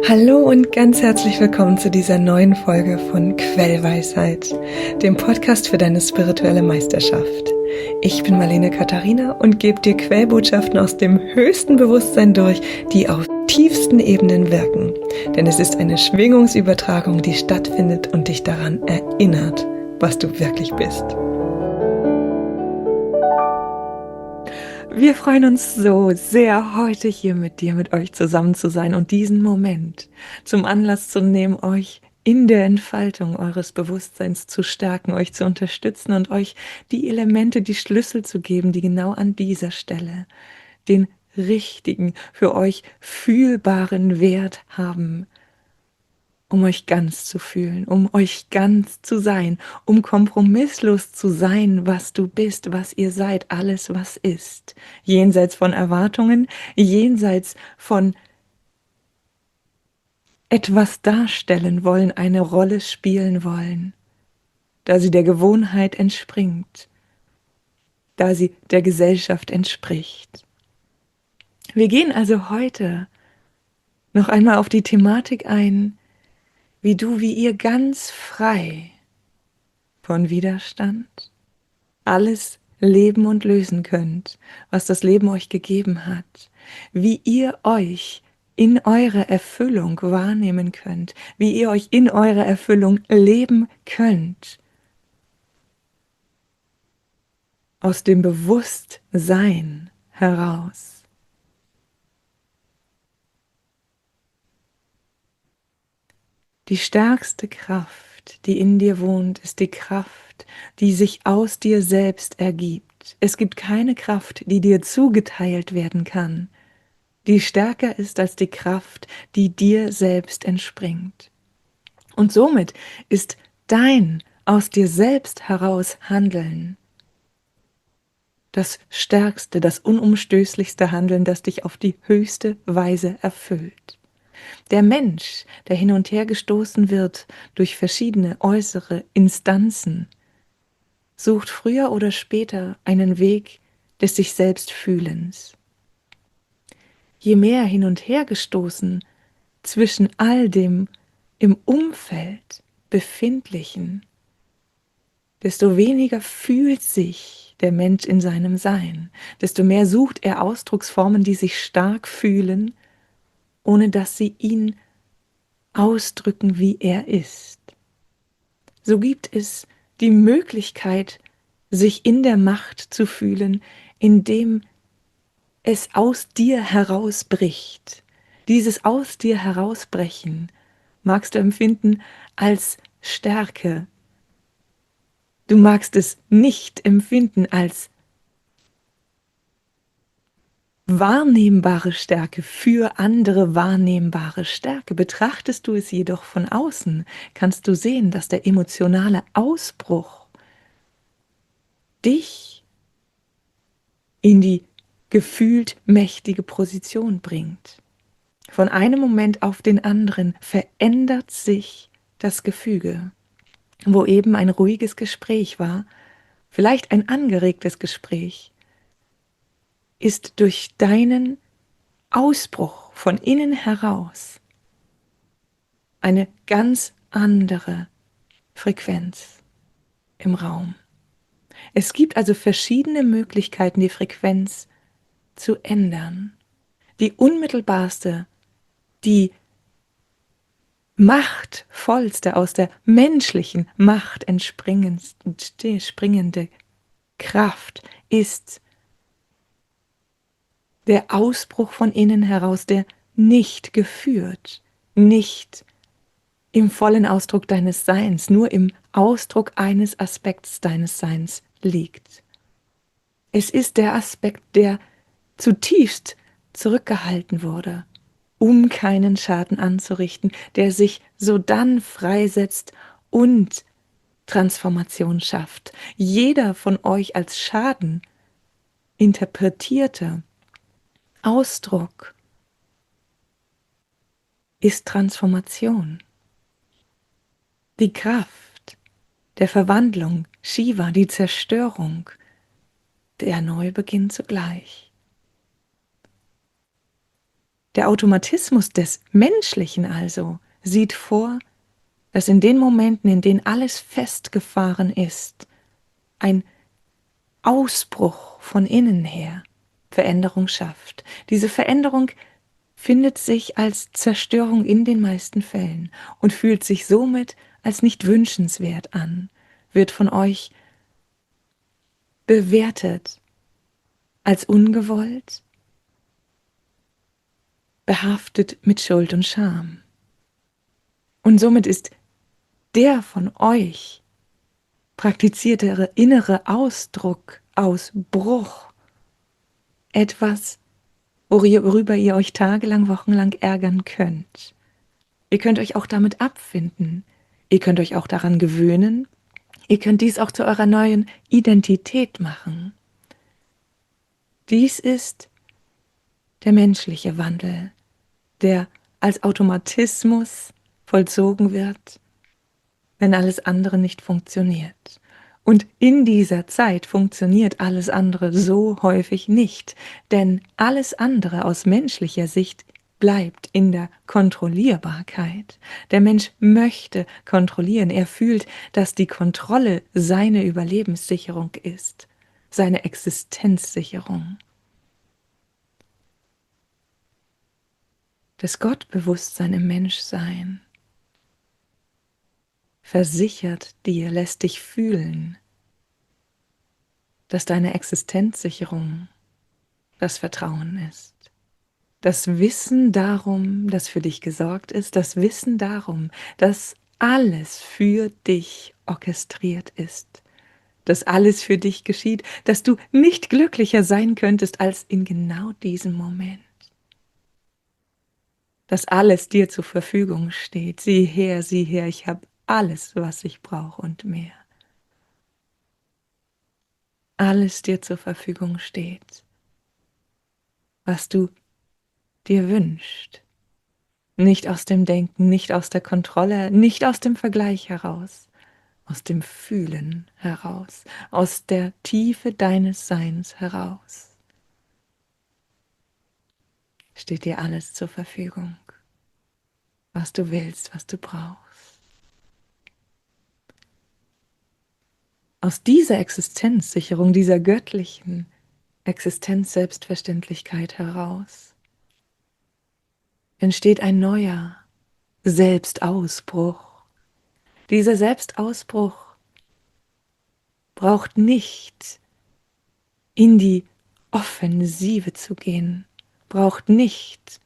Hallo und ganz herzlich willkommen zu dieser neuen Folge von Quellweisheit, dem Podcast für deine spirituelle Meisterschaft. Ich bin Marlene Katharina und gebe dir Quellbotschaften aus dem höchsten Bewusstsein durch, die auf tiefsten Ebenen wirken. Denn es ist eine Schwingungsübertragung, die stattfindet und dich daran erinnert, was du wirklich bist. Wir freuen uns so sehr, heute hier mit euch zusammen zu sein und diesen Moment zum Anlass zu nehmen, euch in der Entfaltung eures Bewusstseins zu stärken, euch zu unterstützen und euch die Elemente, die Schlüssel zu geben, die genau an dieser Stelle den richtigen, für euch fühlbaren Wert haben, um euch ganz zu fühlen, um euch ganz zu sein, um kompromisslos zu sein, was du bist, was ihr seid, alles, was ist. Jenseits von Erwartungen, jenseits von etwas darstellen wollen, eine Rolle spielen wollen, da sie der Gewohnheit entspringt, da sie der Gesellschaft entspricht. Wir gehen also heute noch einmal auf die Thematik ein, wie ihr ganz frei von Widerstand alles leben und lösen könnt, was das Leben euch gegeben hat, wie ihr euch in eurer Erfüllung wahrnehmen könnt, wie ihr euch in eurer Erfüllung leben könnt, aus dem Bewusstsein heraus. Die stärkste Kraft, die in dir wohnt, ist die Kraft, die sich aus dir selbst ergibt. Es gibt keine Kraft, die dir zugeteilt werden kann, die stärker ist als die Kraft, die dir selbst entspringt. Und somit ist dein aus dir selbst heraus Handeln das stärkste, das unumstößlichste Handeln, das dich auf die höchste Weise erfüllt. Der Mensch, der hin und her gestoßen wird durch verschiedene äußere Instanzen, sucht früher oder später einen Weg des sich selbst Fühlens. Je mehr hin und her gestoßen zwischen all dem im Umfeld Befindlichen, desto weniger fühlt sich der Mensch in seinem Sein, desto mehr sucht er Ausdrucksformen, die sich stark fühlen, ohne dass sie ihn ausdrücken, wie er ist. So gibt es die Möglichkeit, sich in der Macht zu fühlen, indem es aus dir herausbricht. Dieses aus dir herausbrechen magst du empfinden als Stärke. Du magst es nicht empfinden als wahrnehmbare Stärke, für andere wahrnehmbare Stärke. Betrachtest du es jedoch von außen, kannst du sehen, dass der emotionale Ausbruch dich in die gefühlt mächtige Position bringt. Von einem Moment auf den anderen verändert sich das Gefüge. Wo eben ein ruhiges Gespräch war, vielleicht ein angeregtes Gespräch, ist durch deinen Ausbruch von innen heraus eine ganz andere Frequenz im Raum. Es gibt also verschiedene Möglichkeiten, die Frequenz zu ändern. Die unmittelbarste, die machtvollste, aus der menschlichen Macht entspringende Kraft ist der Ausbruch von innen heraus, der nicht geführt, nicht im vollen Ausdruck deines Seins, nur im Ausdruck eines Aspekts deines Seins liegt. Es ist der Aspekt, der zutiefst zurückgehalten wurde, um keinen Schaden anzurichten, der sich sodann freisetzt und Transformation schafft. Jeder von euch als Schaden interpretierte Ausdruck ist Transformation. Die Kraft der Verwandlung, Shiva, die Zerstörung, der Neubeginn zugleich. Der Automatismus des Menschlichen also sieht vor, dass in den Momenten, in denen alles festgefahren ist, ein Ausbruch von innen her Veränderung schafft. Diese Veränderung findet sich als Zerstörung in den meisten Fällen und fühlt sich somit als nicht wünschenswert an, wird von euch bewertet als ungewollt, behaftet mit Schuld und Scham. Und somit ist der von euch praktizierte innere Ausdruck aus Bruch etwas, worüber ihr euch tagelang, wochenlang ärgern könnt. Ihr könnt euch auch damit abfinden. Ihr könnt euch auch daran gewöhnen. Ihr könnt dies auch zu eurer neuen Identität machen. Dies ist der menschliche Wandel, der als Automatismus vollzogen wird, wenn alles andere nicht funktioniert. Und in dieser Zeit funktioniert alles andere so häufig nicht, denn alles andere aus menschlicher Sicht bleibt in der Kontrollierbarkeit. Der Mensch möchte kontrollieren. Er fühlt, dass die Kontrolle seine Überlebenssicherung ist, seine Existenzsicherung. Das Gottbewusstsein im Menschsein versichert dir, lässt dich fühlen, dass deine Existenzsicherung das Vertrauen ist. Das Wissen darum, dass für dich gesorgt ist, das Wissen darum, dass alles für dich orchestriert ist, dass alles für dich geschieht, dass du nicht glücklicher sein könntest als in genau diesem Moment. Dass alles dir zur Verfügung steht. Sieh her, ich habe alles, was ich brauche und mehr. Alles dir zur Verfügung steht, was du dir wünschst. Nicht aus dem Denken, nicht aus der Kontrolle, nicht aus dem Vergleich heraus, aus dem Fühlen heraus, aus der Tiefe deines Seins heraus. Steht dir alles zur Verfügung, was du willst, was du brauchst. Aus dieser Existenzsicherung, dieser göttlichen Existenz-Selbstverständlichkeit heraus entsteht ein neuer Selbstausbruch. Dieser Selbstausbruch braucht nicht in die Offensive zu gehen, braucht nicht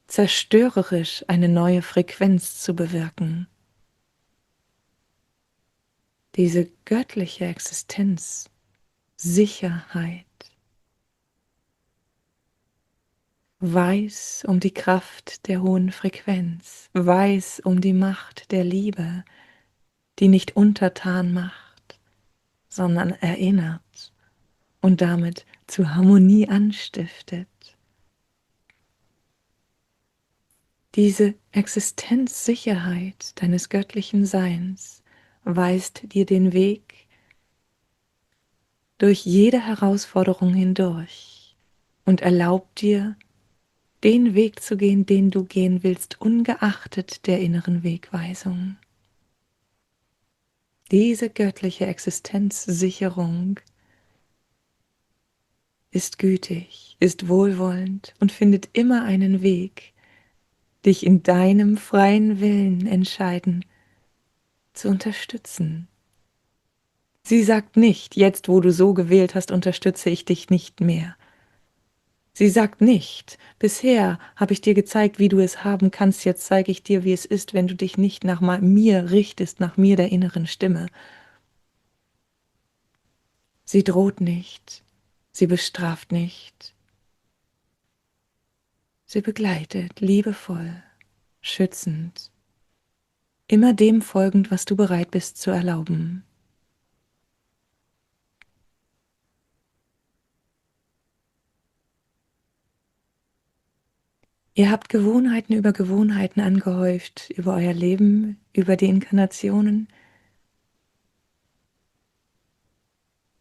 zerstörerisch eine neue Frequenz zu bewirken. Diese göttliche Existenz, Sicherheit, weiß um die Kraft der hohen Frequenz, weiß um die Macht der Liebe, die nicht untertan macht, sondern erinnert und damit zur Harmonie anstiftet. Diese Existenzsicherheit deines göttlichen Seins weist dir den Weg durch jede Herausforderung hindurch und erlaubt dir, den Weg zu gehen, den du gehen willst, ungeachtet der inneren Wegweisung. Diese göttliche Existenzsicherung ist gütig, ist wohlwollend und findet immer einen Weg, dich in deinem freien Willen entscheiden zu unterstützen. Sie sagt nicht, jetzt wo du so gewählt hast, unterstütze ich dich nicht mehr. Sie sagt nicht, bisher habe ich dir gezeigt, wie du es haben kannst, jetzt zeige ich dir, wie es ist, wenn du dich nicht nach mir richtest, nach mir der inneren Stimme. Sie droht nicht, sie bestraft nicht, sie begleitet liebevoll, schützend, immer dem folgend, was du bereit bist zu erlauben. Ihr habt Gewohnheiten angehäuft über euer Leben, über die Inkarnationen,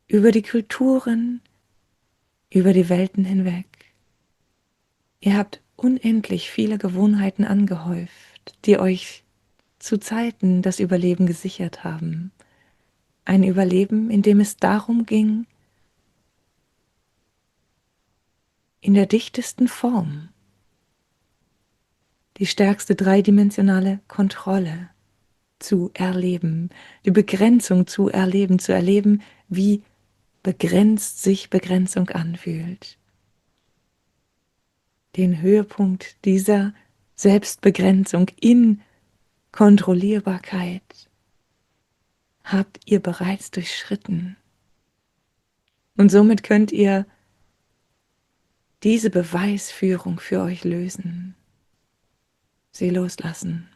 über die Kulturen, über die Welten hinweg. Ihr habt unendlich viele Gewohnheiten angehäuft, die euch zu Zeiten das Überleben gesichert haben. Ein Überleben, in dem es darum ging, in der dichtesten Form die stärkste dreidimensionale Kontrolle zu erleben, die Begrenzung zu erleben, wie begrenzt sich Begrenzung anfühlt. Den Höhepunkt dieser Selbstbegrenzung in Kontrollierbarkeit habt ihr bereits durchschritten. Und somit könnt ihr diese Beweisführung für euch lösen, sie loslassen.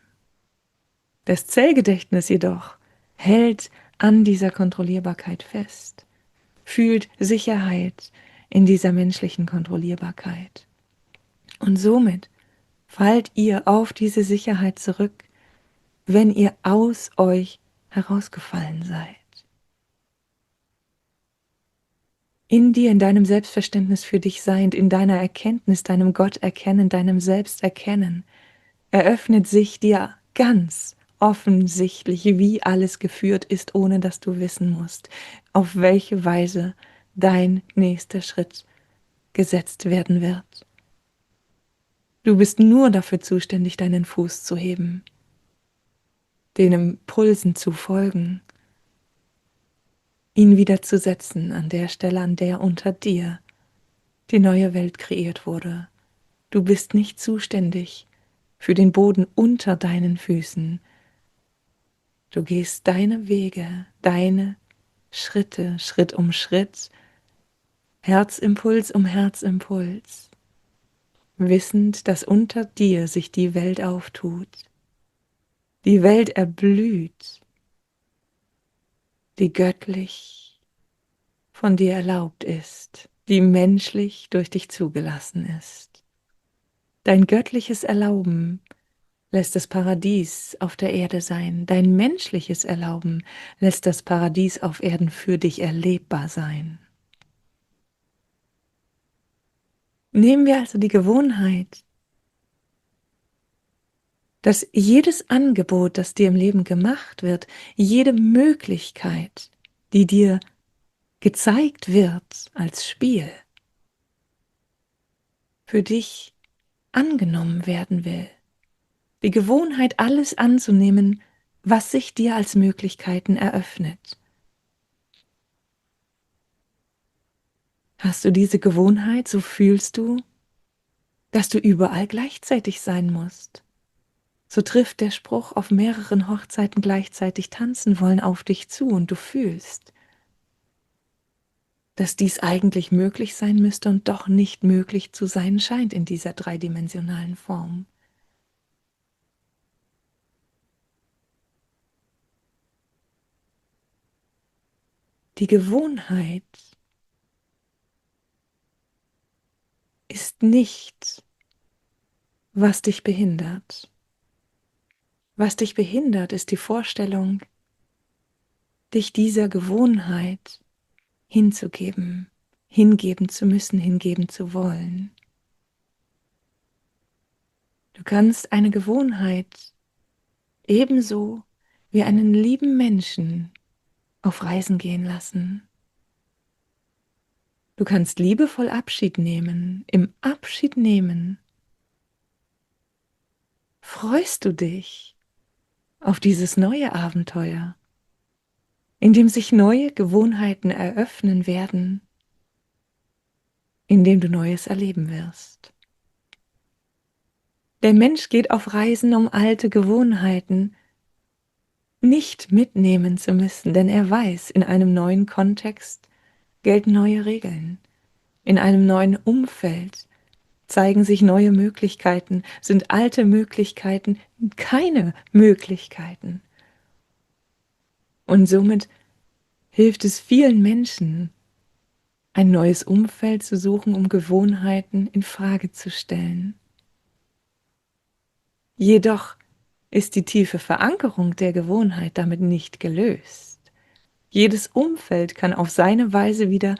Das Zellgedächtnis jedoch hält an dieser Kontrollierbarkeit fest, fühlt Sicherheit in dieser menschlichen Kontrollierbarkeit. Und somit fallt ihr auf diese Sicherheit zurück, wenn ihr aus euch herausgefallen seid. In dir, in deinem Selbstverständnis für dich seiend, in deiner Erkenntnis, deinem Gott erkennen, deinem Selbst erkennen, eröffnet sich dir ganz offensichtlich, wie alles geführt ist, ohne dass du wissen musst, auf welche Weise dein nächster Schritt gesetzt werden wird. Du bist nur dafür zuständig, deinen Fuß zu heben, den Impulsen zu folgen, ihn wieder zu setzen an der Stelle, an der unter dir die neue Welt kreiert wurde. Du bist nicht zuständig für den Boden unter deinen Füßen. Du gehst deine Wege, deine Schritte, Schritt um Schritt, Herzimpuls um Herzimpuls, wissend, dass unter dir sich die Welt auftut. Die Welt erblüht, die göttlich von dir erlaubt ist, die menschlich durch dich zugelassen ist. Dein göttliches Erlauben lässt das Paradies auf der Erde sein. Dein menschliches Erlauben lässt das Paradies auf Erden für dich erlebbar sein. Nehmen wir also die Gewohnheit, dass jedes Angebot, das dir im Leben gemacht wird, jede Möglichkeit, die dir gezeigt wird als Spiel, für dich angenommen werden will. Die Gewohnheit, alles anzunehmen, was sich dir als Möglichkeiten eröffnet. Hast du diese Gewohnheit, so fühlst du, dass du überall gleichzeitig sein musst. So trifft der Spruch, auf mehreren Hochzeiten gleichzeitig tanzen wollen, auf dich zu und du fühlst, dass dies eigentlich möglich sein müsste und doch nicht möglich zu sein scheint in dieser dreidimensionalen Form. Die Gewohnheit ist nicht, was dich behindert. Was dich behindert, ist die Vorstellung, dich dieser Gewohnheit hinzugeben, hingeben zu müssen, hingeben zu wollen. Du kannst eine Gewohnheit ebenso wie einen lieben Menschen auf Reisen gehen lassen. Du kannst liebevoll Abschied nehmen. Im Abschied nehmen freust du dich auf dieses neue Abenteuer, in dem sich neue Gewohnheiten eröffnen werden, in dem du Neues erleben wirst. Der Mensch geht auf Reisen, um alte Gewohnheiten nicht mitnehmen zu müssen, denn er weiß, in einem neuen Kontext gelten neue Regeln. In einem neuen Umfeld zeigen sich neue Möglichkeiten, sind alte Möglichkeiten keine Möglichkeiten. Und somit hilft es vielen Menschen, ein neues Umfeld zu suchen, um Gewohnheiten in Frage zu stellen. Jedoch ist die tiefe Verankerung der Gewohnheit damit nicht gelöst. Jedes Umfeld kann auf seine Weise wieder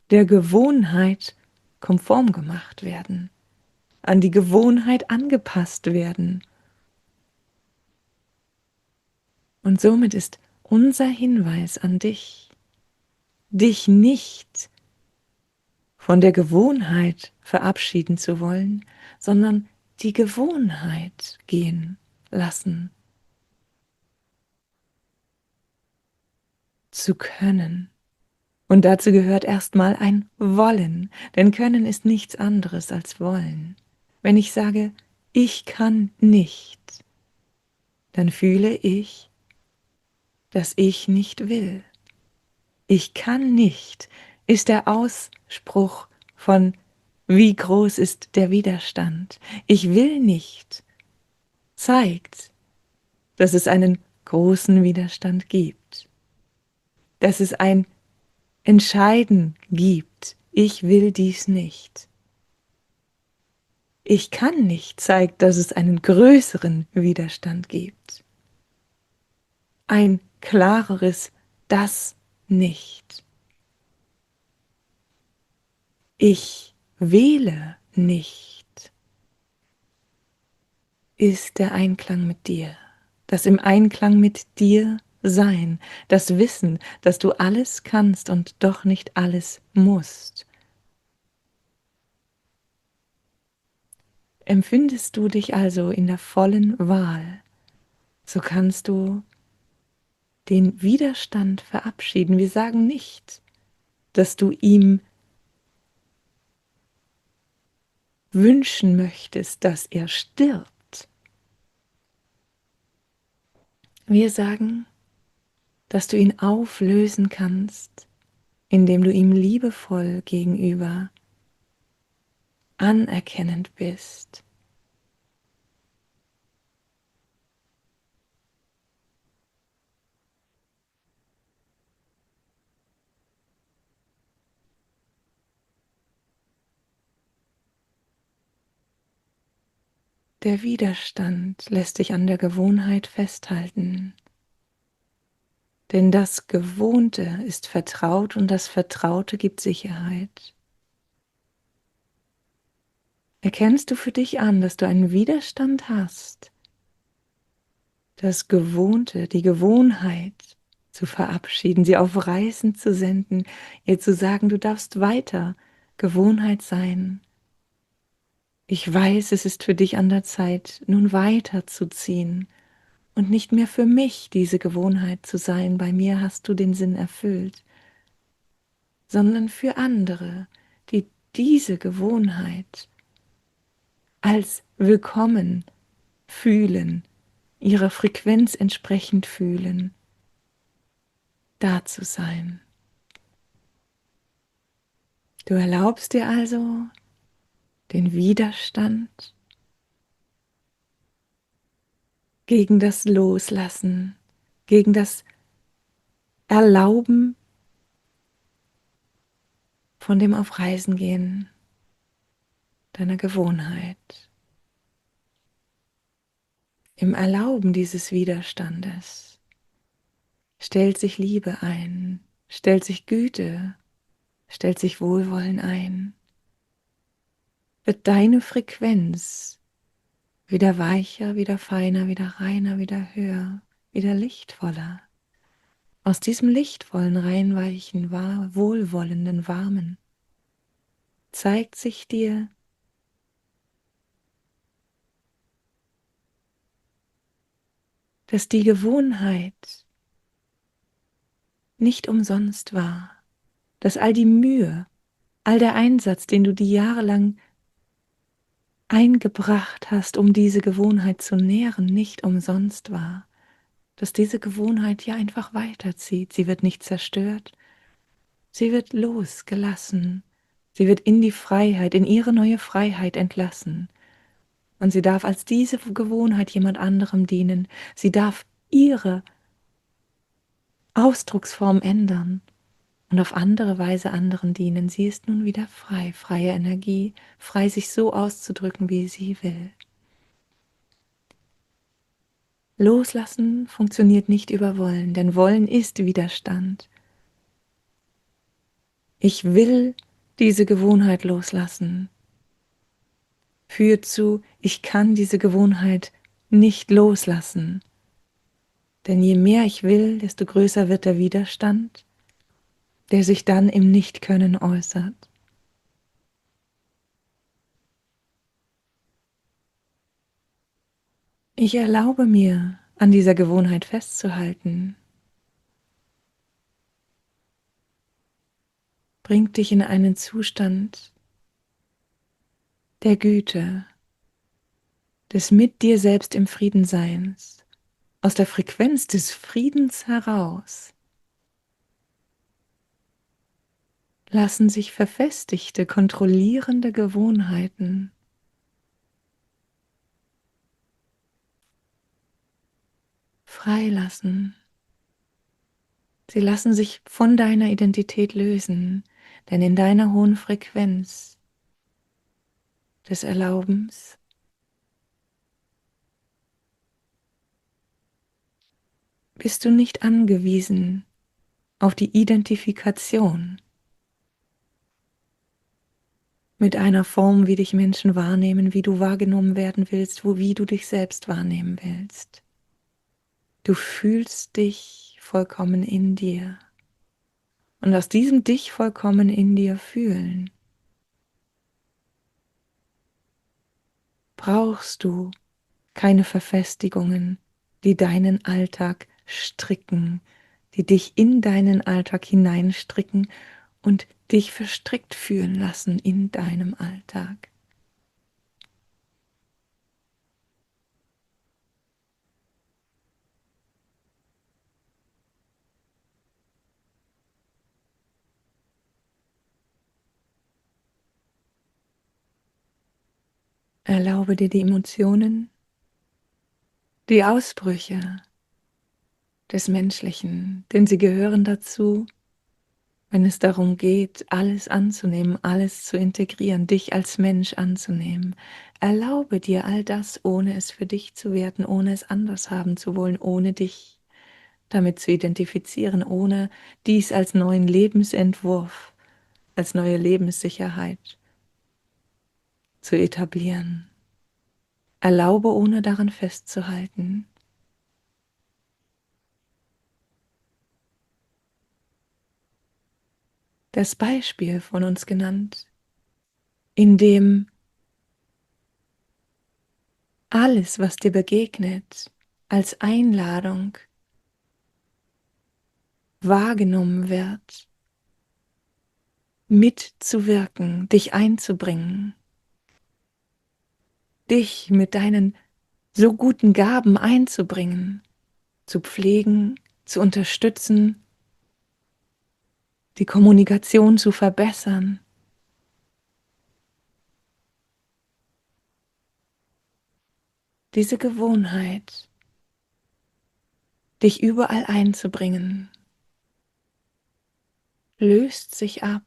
der Gewohnheit konform gemacht werden. an die Gewohnheit angepasst werden. Und somit ist unser Hinweis an dich, dich nicht von der Gewohnheit verabschieden zu wollen, sondern die Gewohnheit gehen lassen zu können. Und dazu gehört erstmal ein Wollen, denn Können ist nichts anderes als Wollen. Wenn ich sage, ich kann nicht, dann fühle ich, dass ich nicht will. Ich kann nicht ist der Ausspruch von wie groß ist der Widerstand. Ich will nicht zeigt, dass es einen großen Widerstand gibt, dass es ein Entscheiden gibt. Ich will dies nicht. Ich kann nicht zeigt, dass es einen größeren Widerstand gibt. Ein klareres Das nicht. Ich wähle nicht, ist der Einklang mit dir. Das im Einklang mit dir sein, das Wissen, dass du alles kannst und doch nicht alles musst. Empfindest du dich also in der vollen Wahl, so kannst du den Widerstand verabschieden. Wir sagen nicht, dass du ihm wünschen möchtest, dass er stirbt. Wir sagen, dass du ihn auflösen kannst, indem du ihm liebevoll gegenüber anerkennend bist. Der Widerstand lässt sich an der Gewohnheit festhalten, denn das Gewohnte ist vertraut und das Vertraute gibt Sicherheit. Erkennst du für dich an, dass du einen Widerstand hast, das Gewohnte, die Gewohnheit zu verabschieden, sie auf Reisen zu senden, ihr zu sagen, du darfst weiter Gewohnheit sein. Ich weiß, es ist für dich an der Zeit, nun weiterzuziehen und nicht mehr für mich diese Gewohnheit zu sein, bei mir hast du den Sinn erfüllt, sondern für andere, die diese Gewohnheit als willkommen fühlen, ihrer Frequenz entsprechend fühlen, da zu sein. Du erlaubst dir also den Widerstand gegen das Loslassen, gegen das Erlauben von dem Auf Reisen gehen deiner Gewohnheit. Im Erlauben dieses Widerstandes stellt sich Liebe ein, stellt sich Güte, stellt sich Wohlwollen ein, wird deine Frequenz wieder weicher, wieder feiner, wieder reiner, wieder höher, wieder lichtvoller. Aus diesem lichtvollen, reinweichen, wohlwollenden, warmen zeigt sich dir dass die Gewohnheit nicht umsonst war, dass all die Mühe, all der Einsatz, den du die Jahre lang eingebracht hast, um diese Gewohnheit zu nähren, nicht umsonst war, dass diese Gewohnheit ja einfach weiterzieht. Sie wird nicht zerstört, sie wird losgelassen, sie wird in die Freiheit, in ihre neue Freiheit entlassen. Und sie darf als diese Gewohnheit jemand anderem dienen. Sie darf ihre Ausdrucksform ändern und auf andere Weise anderen dienen. Sie ist nun wieder frei, freie Energie, frei sich so auszudrücken, wie sie will. Loslassen funktioniert nicht über Wollen, denn Wollen ist Widerstand. Ich will diese Gewohnheit loslassen. führt zu, ich kann diese Gewohnheit nicht loslassen. Denn je mehr ich will, desto größer wird der Widerstand, der sich dann im Nichtkönnen äußert. Ich erlaube mir, an dieser Gewohnheit festzuhalten. Bringt dich in einen Zustand der Güte, des mit dir selbst im Friedenseins, aus der Frequenz des Friedens heraus lassen sich verfestigte, kontrollierende Gewohnheiten freilassen. Sie lassen sich von deiner Identität lösen, denn in deiner hohen Frequenz des Erlaubens bist du nicht angewiesen auf die Identifikation mit einer Form, wie dich Menschen wahrnehmen, wie du wahrgenommen werden willst, wie du dich selbst wahrnehmen willst. Du fühlst dich vollkommen in dir. Und aus diesem dich vollkommen in dir fühlen brauchst du keine Verfestigungen, die deinen Alltag stricken, die dich in deinen Alltag hineinstricken und dich verstrickt fühlen lassen in deinem Alltag. Erlaube dir die Emotionen, die Ausbrüche des Menschlichen, denn sie gehören dazu, wenn es darum geht, alles anzunehmen, alles zu integrieren, dich als Mensch anzunehmen. Erlaube dir all das, ohne es für dich zu werten, ohne es anders haben zu wollen, ohne dich damit zu identifizieren, ohne dies als neuen Lebensentwurf, als neue Lebenssicherheit zu etablieren. Erlaube, ohne daran festzuhalten. Das Beispiel von uns genannt, in dem alles, was dir begegnet, als Einladung wahrgenommen wird, mitzuwirken, dich einzubringen, dich mit deinen so guten Gaben einzubringen, zu pflegen, zu unterstützen, die Kommunikation zu verbessern. Diese Gewohnheit, dich überall einzubringen, löst sich ab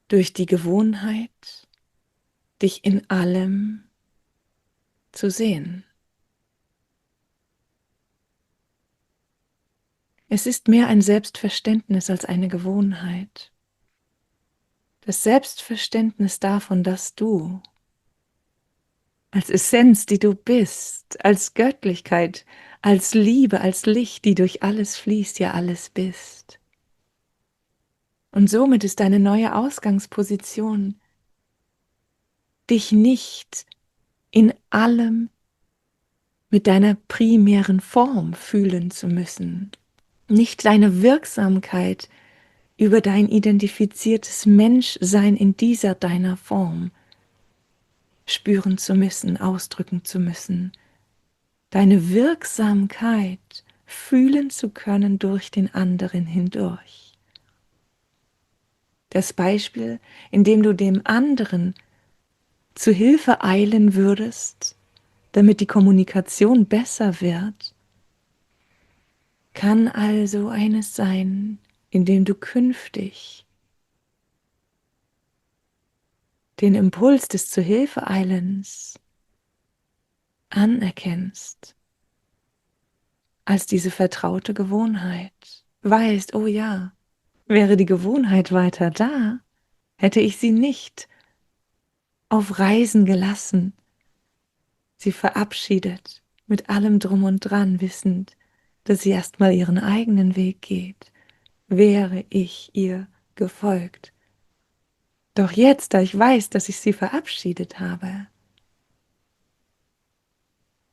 durch die Gewohnheit, dich in allem zu sehen. Es ist mehr ein Selbstverständnis als eine Gewohnheit. Das Selbstverständnis davon, dass du als Essenz, die du bist, als Göttlichkeit, als Liebe, als Licht, die durch alles fließt, ja alles bist. Und somit ist deine neue Ausgangsposition, dich nicht in allem mit deiner primären Form fühlen zu müssen, nicht deine Wirksamkeit über dein identifiziertes Menschsein in dieser deiner Form spüren zu müssen, ausdrücken zu müssen, deine Wirksamkeit fühlen zu können durch den anderen hindurch. Das Beispiel, in dem du dem anderen zu Hilfe eilen würdest, damit die Kommunikation besser wird, kann also eines sein, in dem du künftig den Impuls des Zu-Hilfe-Eilens anerkennst als diese vertraute Gewohnheit. Weißt, oh ja, wäre die Gewohnheit weiter da, hätte ich sie nicht auf Reisen gelassen, sie verabschiedet mit allem Drum und Dran, wissend, dass sie erstmal ihren eigenen Weg geht, wäre ich ihr gefolgt. Doch jetzt, da ich weiß, dass ich sie verabschiedet habe,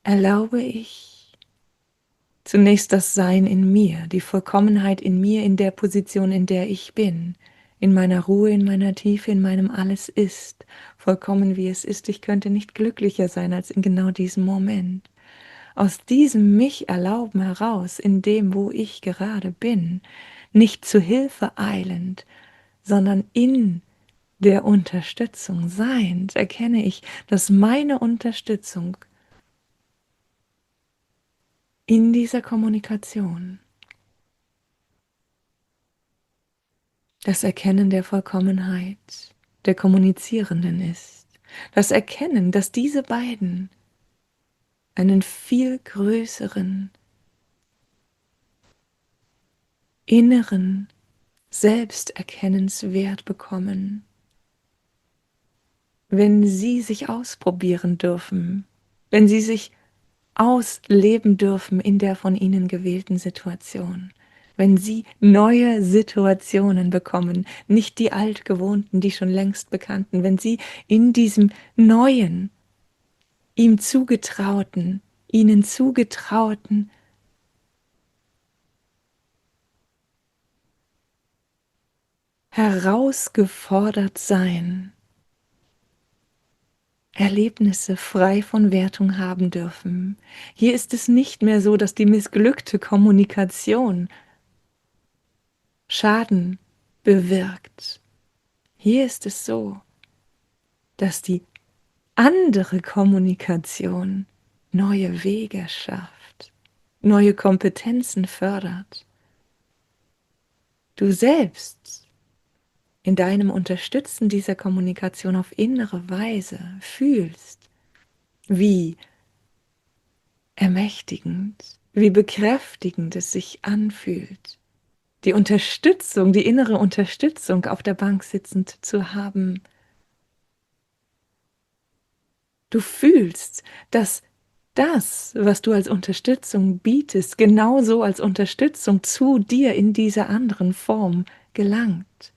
erlaube ich zunächst das Sein in mir, die Vollkommenheit in mir, in der Position, in der ich bin, in meiner Ruhe, in meiner Tiefe, in meinem Alles ist, vollkommen wie es ist. Ich könnte nicht glücklicher sein als in genau diesem Moment. Aus diesem mich erlauben heraus, in dem, wo ich gerade bin, nicht zu Hilfe eilend, sondern in der Unterstützung seiend, erkenne ich, dass meine Unterstützung in dieser Kommunikation das Erkennen der Vollkommenheit der Kommunizierenden ist. Das Erkennen, dass diese beiden einen viel größeren inneren Selbsterkennenswert bekommen, wenn sie sich ausprobieren dürfen, wenn sie sich ausleben dürfen in der von ihnen gewählten Situation, wenn sie neue Situationen bekommen, nicht die altgewohnten, die schon längst bekannten, wenn sie in diesem neuen, ihm zugetrauten, ihnen zugetrauten herausgefordert sein, Erlebnisse frei von Wertung haben dürfen. Hier ist es nicht mehr so, dass die missglückte Kommunikation Schaden bewirkt. Hier ist es so, dass die andere Kommunikation neue Wege schafft, neue Kompetenzen fördert. Du selbst in deinem Unterstützen dieser Kommunikation auf innere Weise fühlst, wie ermächtigend, wie bekräftigend es sich anfühlt, die Unterstützung, die innere Unterstützung auf der Bank sitzend zu haben. Du fühlst, dass das, was du als Unterstützung bietest, genauso als Unterstützung zu dir in dieser anderen Form gelangt.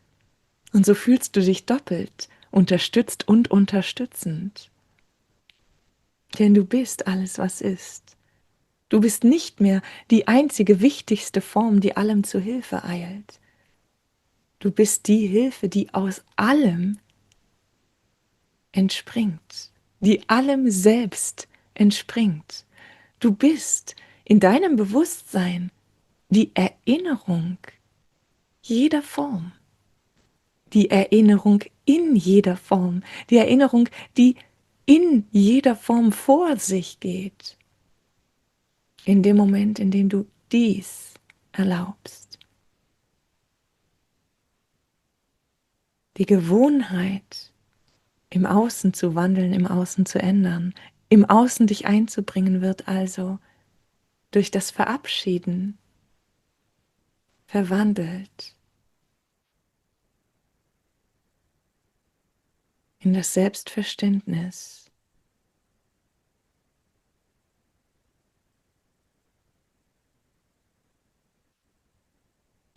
Und so fühlst du dich doppelt unterstützt und unterstützend. Denn du bist alles, was ist. Du bist nicht mehr die einzige wichtigste Form, die allem zu Hilfe eilt. Du bist die Hilfe, die aus allem entspringt, die allem selbst entspringt. Du bist in deinem Bewusstsein die Erinnerung jeder Form, die Erinnerung in jeder Form, die Erinnerung, die in jeder Form vor sich geht. In dem Moment, in dem du dies erlaubst. Die Gewohnheit, im Außen zu wandeln, im Außen zu ändern, im Außen dich einzubringen, wird also durch das Verabschieden verwandelt in das Selbstverständnis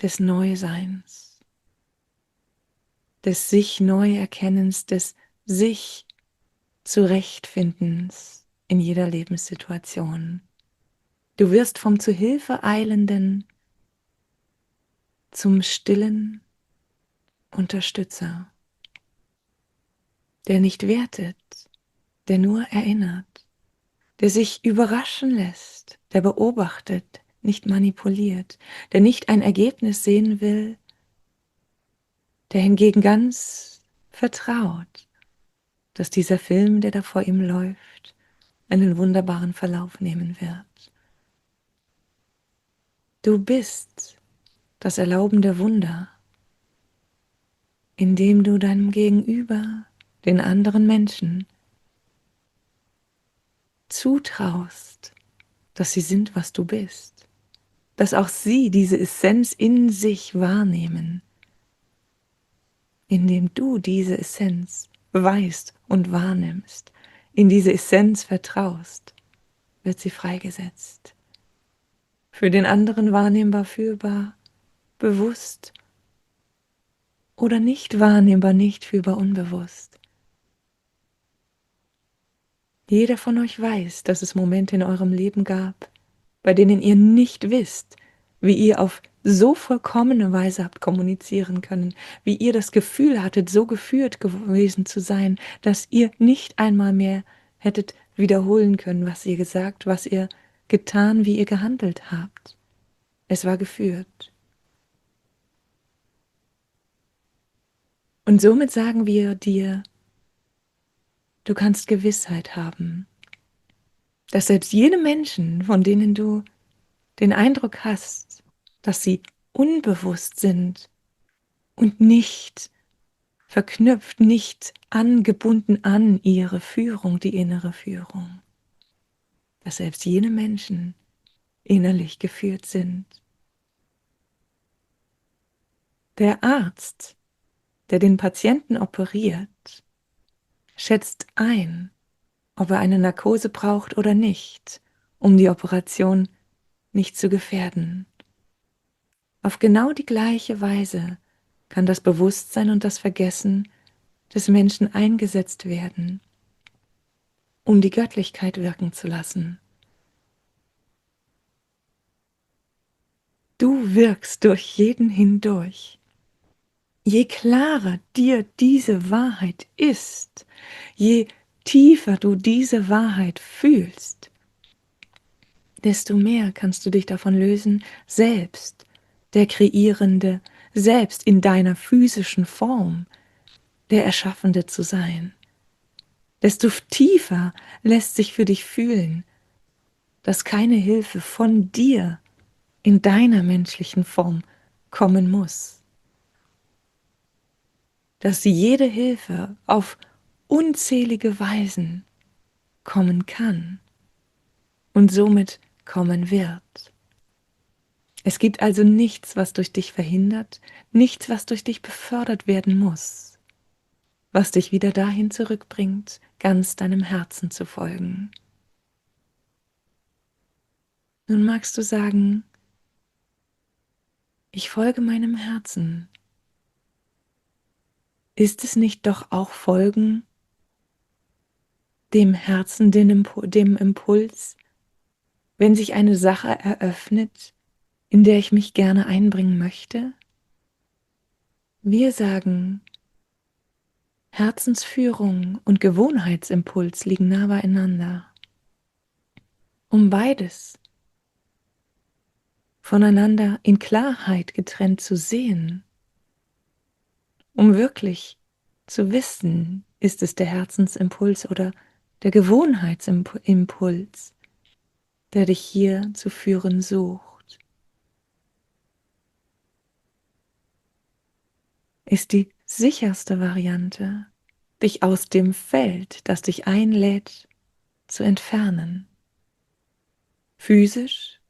des Neuseins, des sich Neuerkennens, des sich Zurechtfindens in jeder Lebenssituation. Du wirst vom zu Hilfe eilenden zum stillen Unterstützer, der nicht wertet, der nur erinnert, der sich überraschen lässt, der beobachtet, nicht manipuliert, der nicht ein Ergebnis sehen will, der hingegen ganz vertraut, dass dieser Film, der da vor ihm läuft, einen wunderbaren Verlauf nehmen wird. Du bist das erlaubende Wunder, indem du deinem Gegenüber, den anderen Menschen, zutraust, dass sie sind, was du bist, dass auch sie diese Essenz in sich wahrnehmen, indem du diese Essenz weißt und wahrnimmst, in diese Essenz vertraust, wird sie freigesetzt. Für den anderen wahrnehmbar, fühlbar, bewusst oder nicht wahrnehmbar, nicht fühlbar, unbewusst. Jeder von euch weiß, dass es Momente in eurem Leben gab, bei denen ihr nicht wisst, wie ihr auf so vollkommene Weise habt kommunizieren können, wie ihr das Gefühl hattet, so geführt gewesen zu sein, dass ihr nicht einmal mehr hättet wiederholen können, was ihr gesagt, was ihr getan, wie ihr gehandelt habt. Es war geführt. Und somit sagen wir dir, du kannst Gewissheit haben, dass selbst jene Menschen, von denen du den Eindruck hast, dass sie unbewusst sind und nicht verknüpft, nicht angebunden an ihre Führung, die innere Führung, dass selbst jene Menschen innerlich geführt sind. Der Arzt, der den Patienten operiert, schätzt ein, ob er eine Narkose braucht oder nicht, um die Operation nicht zu gefährden. Auf genau die gleiche Weise kann das Bewusstsein und das Vergessen des Menschen eingesetzt werden, um die Göttlichkeit wirken zu lassen. Du wirkst durch jeden hindurch. Je klarer dir diese Wahrheit ist, je tiefer du diese Wahrheit fühlst, desto mehr kannst du dich davon lösen, selbst der Kreierende, selbst in deiner physischen Form der Erschaffende zu sein. Desto tiefer lässt sich für dich fühlen, dass keine Hilfe von dir in deiner menschlichen Form kommen muss. Dass jede Hilfe auf unzählige Weisen kommen kann und somit kommen wird. Es gibt also nichts, was durch dich verhindert, nichts, was durch dich befördert werden muss, was dich wieder dahin zurückbringt, ganz deinem Herzen zu folgen. Nun magst du sagen, ich folge meinem Herzen. Ist es nicht doch auch Folgen dem Herzen, dem Impuls, wenn sich eine Sache eröffnet, in der ich mich gerne einbringen möchte? Wir sagen, Herzensführung und Gewohnheitsimpuls liegen nah beieinander. Um beides voneinander in Klarheit getrennt zu sehen, um wirklich zu wissen, ist es der Herzensimpuls oder der Gewohnheitsimpuls, der dich hier zu führen sucht, ist die sicherste Variante, dich aus dem Feld, das dich einlädt, zu entfernen. Physisch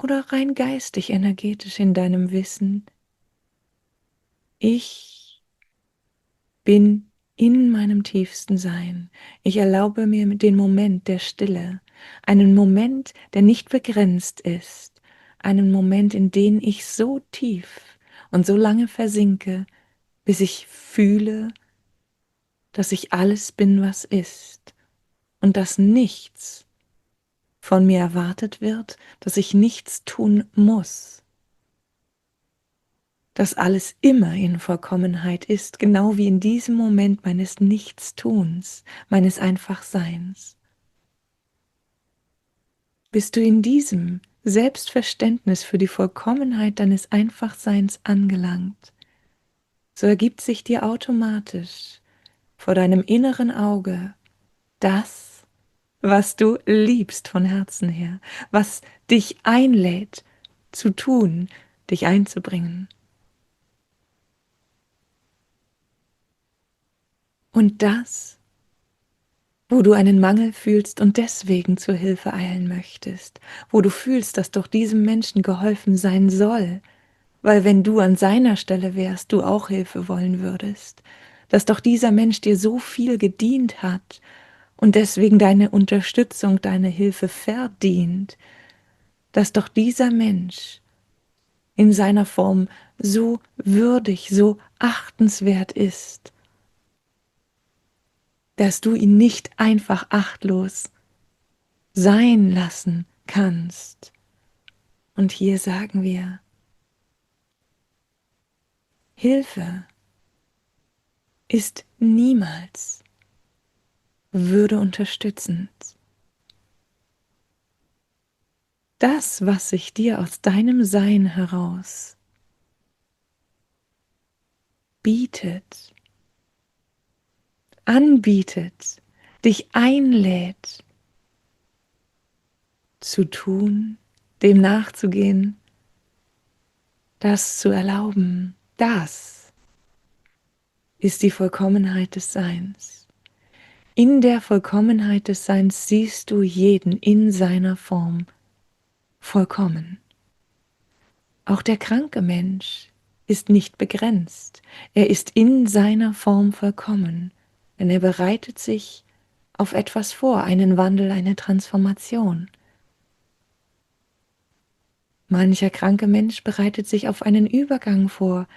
oder rein geistig, energetisch in deinem Wissen. Ich bin in meinem tiefsten Sein. Ich erlaube mir den Moment der Stille, einen Moment, der nicht begrenzt ist, einen Moment, in den ich so tief und so lange versinke, bis ich fühle, dass ich alles bin, was ist und dass nichts von mir erwartet wird, dass ich nichts tun muss, dass alles immer in Vollkommenheit ist, genau wie in diesem Moment meines Nichtstuns, meines Einfachseins. Bist du in diesem Selbstverständnis für die Vollkommenheit deines Einfachseins angelangt, so ergibt sich dir automatisch vor deinem inneren Auge das, was du liebst von Herzen her, was dich einlädt zu tun, dich einzubringen. Und das, wo du einen Mangel fühlst und deswegen zur Hilfe eilen möchtest, wo du fühlst, dass doch diesem Menschen geholfen sein soll, weil wenn du an seiner Stelle wärst, du auch Hilfe wollen würdest, dass doch dieser Mensch dir so viel gedient hat und deswegen deine Unterstützung, deine Hilfe verdient, dass doch dieser Mensch in seiner Form so würdig, so achtenswert ist, dass du ihn nicht einfach achtlos sein lassen kannst. Und hier sagen wir, Hilfe ist niemals würde unterstützend. Das, was sich dir aus deinem Sein heraus bietet, anbietet, dich einlädt, zu tun, dem nachzugehen, das zu erlauben, das ist die Vollkommenheit des Seins. In der Vollkommenheit des Seins siehst du jeden in seiner Form vollkommen. Auch der kranke Mensch ist nicht begrenzt. Er ist in seiner Form vollkommen, denn er bereitet sich auf etwas vor, einen Wandel, eine Transformation. Mancher kranke Mensch bereitet sich auf einen Übergang vor,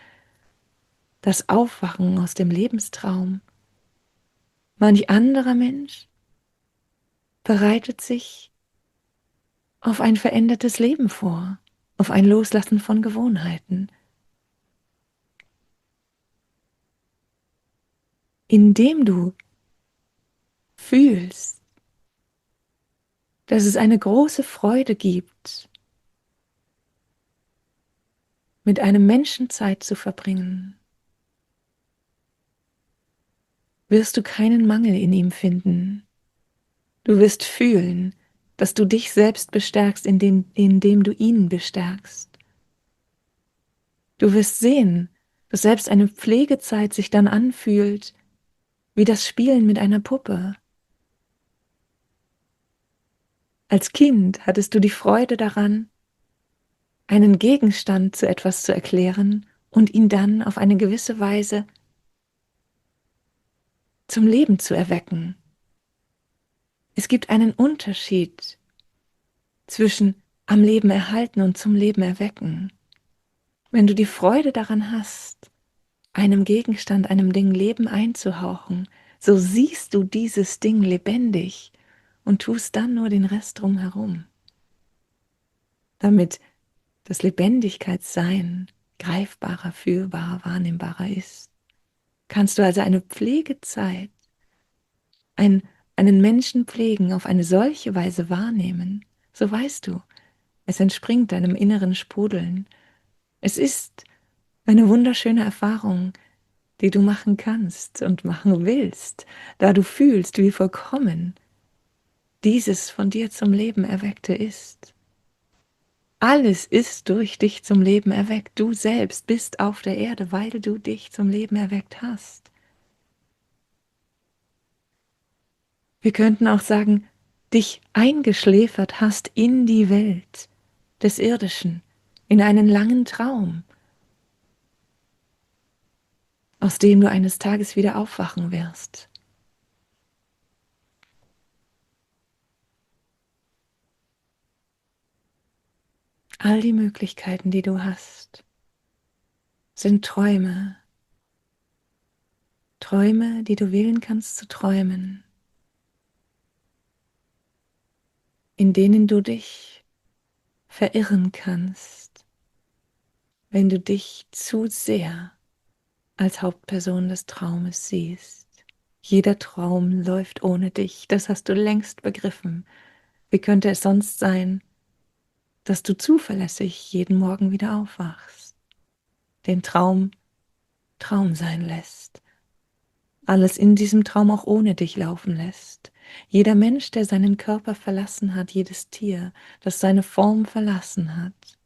das Aufwachen aus dem Lebenstraum. Manch anderer Mensch bereitet sich auf ein verändertes Leben vor, auf ein Loslassen von Gewohnheiten. Indem du fühlst, dass es eine große Freude gibt, mit einem Menschen Zeit zu verbringen, wirst du keinen Mangel in ihm finden. Du wirst fühlen, dass du dich selbst bestärkst, indem du ihn bestärkst. Du wirst sehen, dass selbst eine Pflegezeit sich dann anfühlt wie das Spielen mit einer Puppe. Als Kind hattest du die Freude daran, einen Gegenstand zu etwas zu erklären und ihn dann auf eine gewisse Weise zum Leben zu erwecken. Es gibt einen Unterschied zwischen am Leben erhalten und zum Leben erwecken. Wenn du die Freude daran hast, einem Gegenstand, einem Ding Leben einzuhauchen, so siehst du dieses Ding lebendig und tust dann nur den Rest drumherum, damit das Lebendigkeitssein greifbarer, fühlbarer, wahrnehmbarer ist. Kannst du also eine Pflegezeit, einen Menschen pflegen, auf eine solche Weise wahrnehmen, so weißt du, es entspringt deinem inneren Sprudeln. Es ist eine wunderschöne Erfahrung, die du machen kannst und machen willst, da du fühlst, wie vollkommen dieses von dir zum Leben Erweckte ist. Alles ist durch dich zum Leben erweckt. Du selbst bist auf der Erde, weil du dich zum Leben erweckt hast. Wir könnten auch sagen, dich eingeschläfert hast in die Welt des Irdischen, in einen langen Traum, aus dem du eines Tages wieder aufwachen wirst. All die Möglichkeiten, die du hast, sind Träume. Träume, die du wählen kannst zu träumen, in denen du dich verirren kannst, wenn du dich zu sehr als Hauptperson des Traumes siehst. Jeder Traum läuft ohne dich, das hast du längst begriffen. Wie könnte es sonst sein, dass du zuverlässig jeden Morgen wieder aufwachst, den Traum Traum sein lässt, alles in diesem Traum auch ohne dich laufen lässt. Jeder Mensch, der seinen Körper verlassen hat, jedes Tier, das seine Form verlassen hat,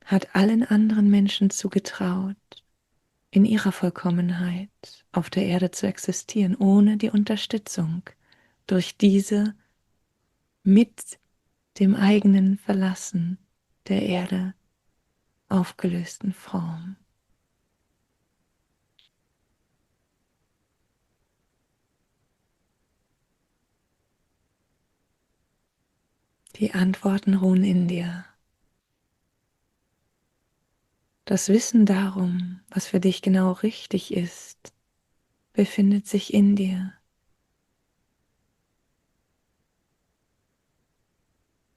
hat allen anderen Menschen zugetraut, in ihrer Vollkommenheit auf der Erde zu existieren, ohne die Unterstützung durch diese mit dem eigenen Verlassen der Erde aufgelösten Form. Die Antworten ruhen in dir. Das Wissen darum, was für dich genau richtig ist, befindet sich in dir.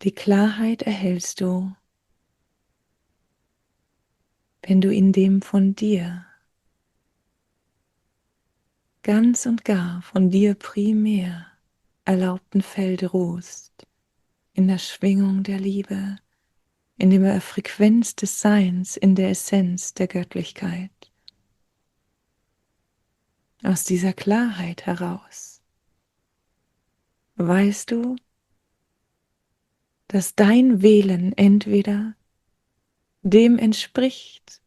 Die Klarheit erhältst du, wenn du in dem von dir, ganz und gar von dir primär erlaubten Feld ruhst, in der Schwingung der Liebe, in der Frequenz des Seins, in der Essenz der Göttlichkeit. Aus dieser Klarheit heraus weißt du, dass dein Wählen entweder dem entspricht,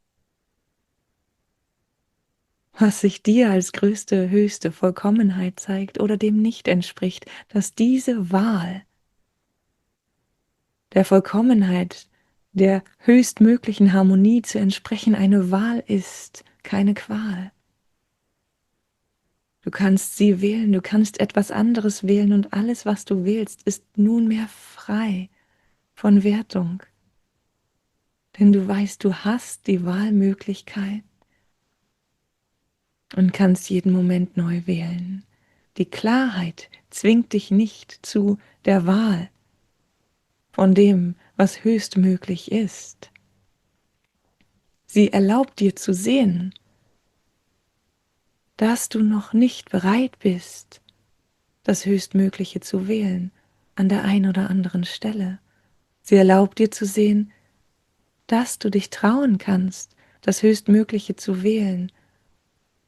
was sich dir als größte, höchste Vollkommenheit zeigt, oder dem nicht entspricht, dass diese Wahl der Vollkommenheit, der höchstmöglichen Harmonie zu entsprechen, eine Wahl ist, keine Qual. Du kannst sie wählen, du kannst etwas anderes wählen, und alles, was du wählst, ist nunmehr frei von Wertung. Denn du weißt, du hast die Wahlmöglichkeit und kannst jeden Moment neu wählen. Die Klarheit zwingt dich nicht zu der Wahl von dem, was höchstmöglich ist. Sie erlaubt dir zu sehen, dass du noch nicht bereit bist, das Höchstmögliche zu wählen an der einen oder anderen Stelle. Sie erlaubt dir zu sehen, dass du dich trauen kannst, das Höchstmögliche zu wählen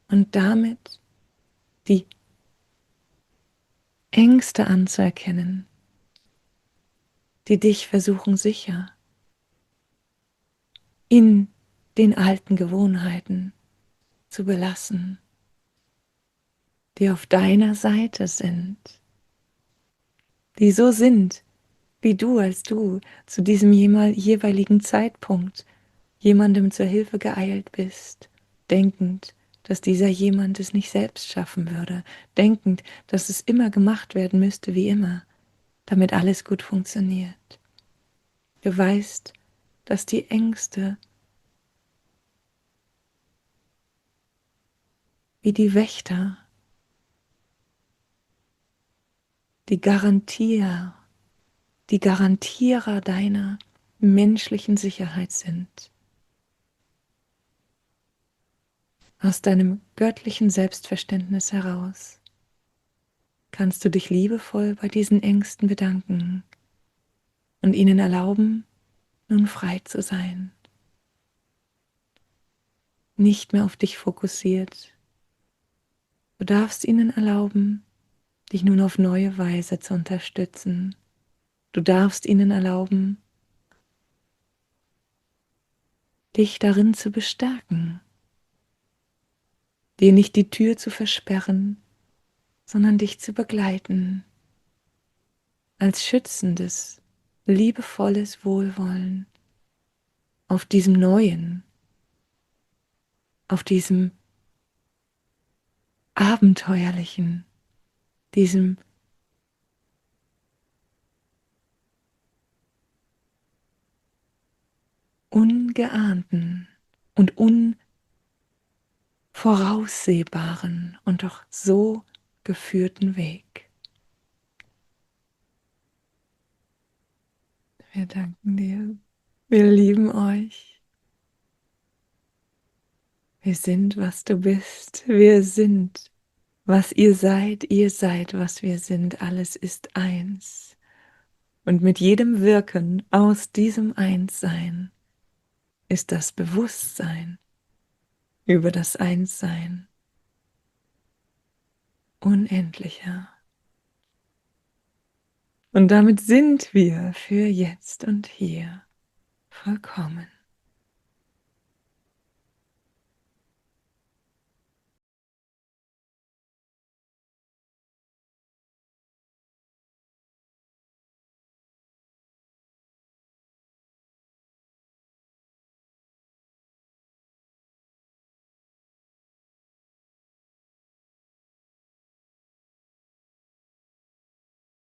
und damit die Ängste anzuerkennen, die dich versuchen sicher in den alten Gewohnheiten zu belassen, die auf deiner Seite sind, die so sind, wie du, als du zu diesem jeweiligen Zeitpunkt jemandem zur Hilfe geeilt bist, denkend, dass dieser jemand es nicht selbst schaffen würde, denkend, dass es immer gemacht werden müsste wie immer, damit alles gut funktioniert. Du weißt, dass die Ängste wie die Wächter, die Garantierer deiner menschlichen Sicherheit sind. Aus deinem göttlichen Selbstverständnis heraus kannst du dich liebevoll bei diesen Ängsten bedanken und ihnen erlauben, nun frei zu sein. Nicht mehr auf dich fokussiert. Du darfst ihnen erlauben, dich nun auf neue Weise zu unterstützen. Du darfst ihnen erlauben, dich darin zu bestärken, dir nicht die Tür zu versperren, sondern dich zu begleiten, als schützendes, liebevolles Wohlwollen auf diesem Neuen, auf diesem Abenteuerlichen, diesem Ungeahnten und Unvoraussehbaren und doch so geführten Weg. Wir danken dir. Wir lieben euch. Wir sind, was du bist. Wir sind, was ihr seid. Ihr seid, was wir sind. Alles ist eins. Und mit jedem Wirken aus diesem Einssein ist das Bewusstsein über das Einssein unendlicher. Und damit sind wir für jetzt und hier vollkommen.